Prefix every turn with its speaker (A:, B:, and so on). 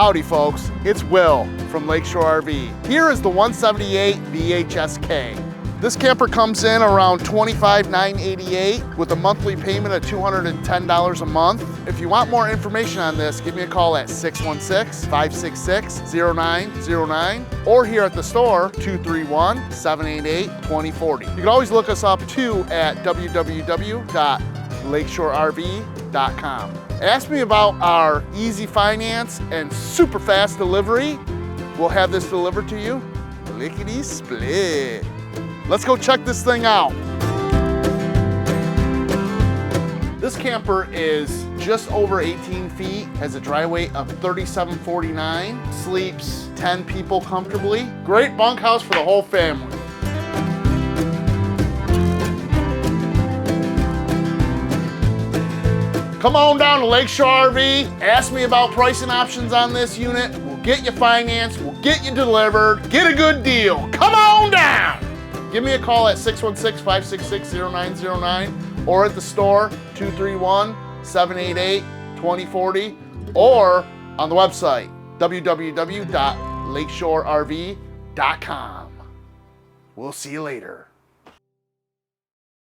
A: Howdy folks, it's Will from Lakeshore RV. Here is the 178 VHSK. This camper comes in around $25,988 with a monthly payment of $210 a month. If you want more information on this, give me a call at 616-566-0909 or here at the store, 231-788-2040. You can always look us up too at www.lakeshorerv.com. Ask me about our easy finance and super fast delivery. We'll have this delivered to you lickety split. Let's go check this thing out. This camper is just over 18 feet, has a dry weight of 3749, sleeps 10 people comfortably. Great bunkhouse for the whole family. Come on down to Lakeshore RV, ask me about pricing options on this unit. We'll get you financed, we'll get you delivered, get a good deal. Come on down! Give me a call at 616-566-0909 or at the store, 231-788-2040 or on the website, www.lakeshorerv.com. We'll see you later.